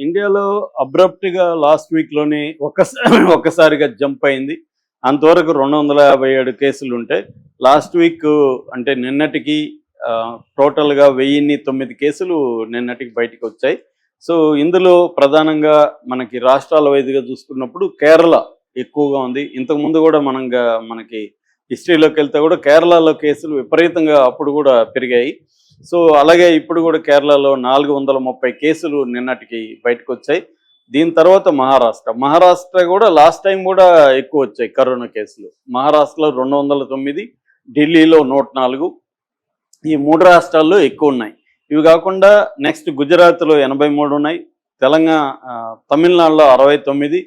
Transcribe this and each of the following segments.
ఇండియాలో అబ్రప్ట్‌గా లాస్ట్ వీక్‌లోనే ఒక్కసారిగా జంప్ అయింది. అంతవరకు 257 కేసులుంటే లాస్ట్ వీక్ అంటే నిన్నటికి టోటల్‌గా 1009 కేసులు నిన్నటికి బయటికొచ్చాయి. సో, ఇందులో ప్రధానంగా మనకి రాష్ట్రాల వైస్‌గా చూసుకున్నప్పుడు కేరళ ఎక్కువగా ఉంది. ఇంతకుముందు కూడా మనకి హిస్టరీలోకెళ్తే కూడా కేరళలో కేసులు విపరీతంగా అప్పుడు కూడా పెరిగాయి. సో, అలాగే ఇప్పుడు కూడా కేరళలో 430 కేసులు నిన్నటికి బయటకొచ్చాయి. దీని తర్వాత మహారాష్ట్ర కూడా లాస్ట్ టైం కూడా ఎక్కువొచ్చాయి కరోనా కేసులు. మహారాష్ట్రలో 209, ఢిల్లీలో 104. ఈ 3 రాష్ట్రాల్లో ఎక్కువున్నాయి. ఇవి కాకుండా నెక్స్ట్ గుజరాత్‌లో 83 ఉన్నాయి. తమిళనాడులో 69,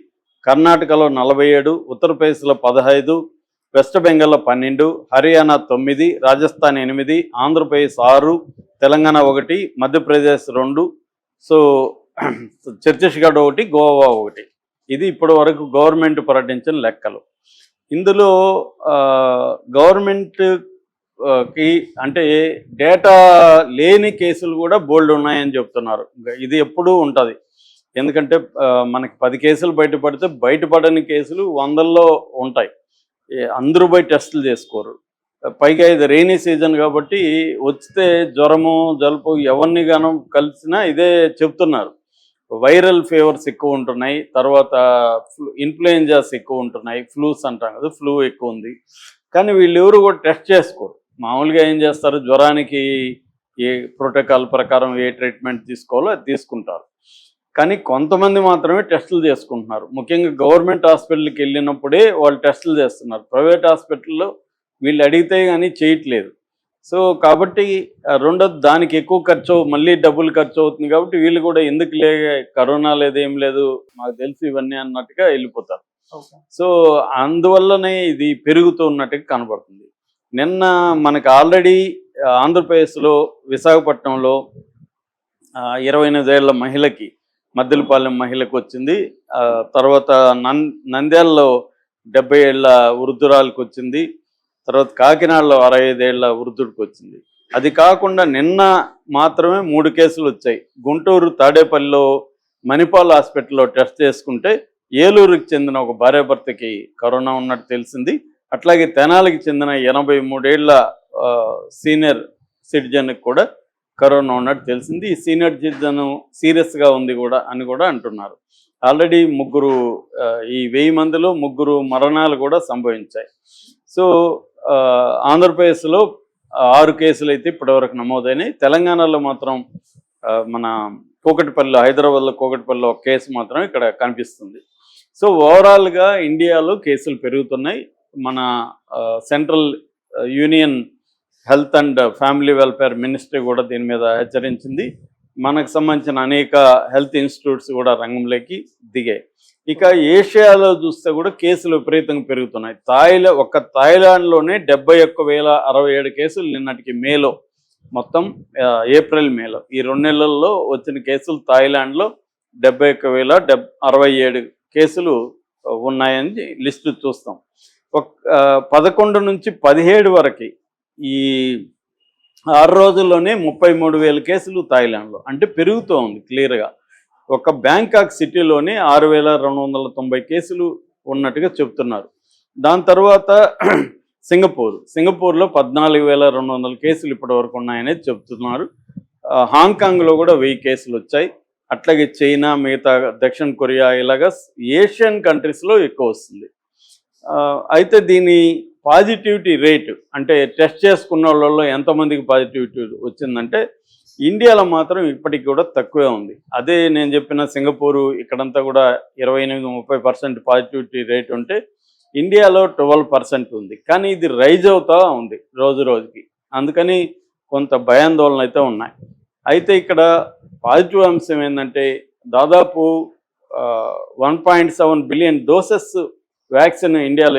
కర్ణాటకలో 47, ఉత్తరప్రదేశ్‌లో 15, వెస్ట్ బెంగాల్లో 12, హర్యానా 9, రాజస్థాన్ 8, ఆంధ్రప్రదేశ్ 6, తెలంగాణ 1, మధ్యప్రదేశ్ 2, సో ఛత్తీస్గఢ్ 1, గోవా 1. ఇది ఇప్పటి వరకు గవర్నమెంట్ ప్రకటించిన లెక్కలు. ఇందులో గవర్నమెంట్‌కి అంటే డేటా లేని కేసులు కూడా బోల్డ్ ఉన్నాయని చెప్తున్నారు. ఇది ఎప్పుడూ ఉంటుంది. ఎందుకంటే మనకి 10 కేసులు బయటపడితే బయటపడని కేసులు వందల్లో ఉంటాయి. అందరూ పోయి టెస్టులు చేసుకోరు. పైగా ఇది రెయినీ సీజన్ కాబట్టి వస్తే జ్వరము, జలుబు ఎవరిని గాను కలిసినా ఇదే చెప్తున్నారు. వైరల్ ఫీవర్స్ ఎక్కువ ఉంటున్నాయి. తర్వాత ఇన్ఫ్లుయెంజాస్ ఎక్కువ ఉంటున్నాయి. ఫ్లూస్ అంటాం కదా, ఫ్లూ ఎక్కువ ఉంది. కానీ వీళ్ళెవరు కూడా టెస్ట్ చేసుకోరు. మామూలుగా ఏం చేస్తారు, జ్వరానికి ఏ ప్రోటోకాల్ ప్రకారం ఏ ట్రీట్మెంట్ తీసుకోవాలో అది తీసుకుంటారు. కానీ కొంతమంది మాత్రమే టెస్టులు చేసుకుంటున్నారు. ముఖ్యంగా గవర్నమెంట్ హాస్పిటల్కి వెళ్ళినప్పుడే వాళ్ళు టెస్టులు చేస్తున్నారు. ప్రైవేట్ హాస్పిటల్లో వీళ్ళు అడిగితే కానీ చేయట్లేదు. సో కాబట్టి రెండోది దానికి ఎక్కువ ఖర్చు, మళ్ళీ డబ్బులు ఖర్చు అవుతుంది కాబట్టి వీళ్ళు కూడా ఎందుకులే, కరోనా లేదేం లేదు మాకు తెలుసు ఇవన్నీ అన్నట్టుగా వెళ్ళిపోతారు. సో అందువల్లనే ఇది పెరుగుతూ ఉన్నట్టుగా కనబడుతుంది. నిన్న మనకు ఆల్రెడీ ఆంధ్రప్రదేశ్లో విశాఖపట్నంలో 28 ఏళ్ల మహిళకి, మద్దెలపాలెం మహిళకు వచ్చింది. తర్వాత నంద్యాలలో 70 ఏళ్ల వృద్ధురాలకు వచ్చింది. తర్వాత కాకినాడలో 65 ఏళ్ల వృద్ధుడికి వచ్చింది. అది కాకుండా నిన్న మాత్రమే 3 కేసులు వచ్చాయి. గుంటూరు తాడేపల్లిలో మణిపాల్ హాస్పిటల్లో టెస్ట్ చేసుకుంటే ఏలూరుకి చెందిన ఒక భార్యాభర్తకి కరోనా ఉన్నట్టు తెలిసింది. అట్లాగే తెనాలికి చెందిన 83 ఏళ్ల సీనియర్ సిటిజన్కి కూడా కరోనా ఉన్నట్టు తెలిసింది. ఈ సీనియర్ సిటిజన్ సీరియస్గా ఉంది కూడా అని కూడా అంటున్నారు. ఆల్రెడీ ఈ 1000 మందిలో 3 మరణాలు కూడా సంభవించాయి. సో ఆంధ్రప్రదేశ్లో 6 కేసులు అయితే ఇప్పటివరకు నమోదైనాయి. తెలంగాణలో మాత్రం మన కూకట్పల్లిలో, హైదరాబాద్లో కూకట్పల్లిలో ఒక కేసు మాత్రం ఇక్కడ కనిపిస్తుంది. సో ఓవరాల్గా ఇండియాలో కేసులు పెరుగుతున్నాయి. మన central union health and family welfare ministry కూడా దీని మీద హెచ్చరించింది. మనకు సంబంధించిన అనేక హెల్త్ ఇన్స్టిట్యూట్స్ కూడా రంగంలోకి దిగాయి. ఇక ఏషియాలో చూస్తే కూడా కేసులు విపరీతంగా పెరుగుతున్నాయి. థాయిలాండ్లోనే 71,067 కేసులు నిన్నటికి మేలో, మొత్తం ఏప్రిల్ మేలో ఈ 2 నెలల్లో వచ్చిన కేసులు థాయిలాండ్లో 71,067 కేసులు ఉన్నాయని లిస్టు చూస్తాం. 11 నుంచి 17 వరకు ఈ 6 రోజుల్లోనే 33,000 కేసులు థాయిలాండ్లో, అంటే పెరుగుతూ ఉంది క్లియర్గా. ఒక బ్యాంకాక్ సిటీలోనే 6,290 కేసులు ఉన్నట్టుగా చెప్తున్నారు. దాని తర్వాత సింగపూర్లో 14,200 కేసులు ఇప్పటి వరకు ఉన్నాయనేది చెప్తున్నారు. హాంకాంగ్లో కూడా 1000 కేసులు వచ్చాయి. అట్లాగే చైనా, మిగతా దక్షిణ కొరియా, ఇలాగా ఏషియన్ కంట్రీస్లో ఎక్కువ వస్తుంది. అయితే దీని పాజిటివిటీ రేటు, అంటే టెస్ట్ చేసుకున్న వాళ్ళలో ఎంతమందికి పాజిటివిటీ వచ్చిందంటే ఇండియాలో మాత్రం ఇప్పటికి కూడా తక్కువే ఉంది. అదే నేను చెప్పిన సింగపూరు ఇక్కడంతా కూడా 28-30% పాజిటివిటీ రేట్ ఉంటే ఇండియాలో 12% ఉంది. కానీ ఇది రైజ్ అవుతూ ఉంది రోజు రోజుకి. అందుకని కొంత భయాందోళన అయితే ఉన్నాయి. అయితే ఇక్కడ పాజిటివ్ అంశం ఏంటంటే దాదాపు 1.7 బిలియన్ డోసెస్ వ్యాక్సిన్ ఇండియాలో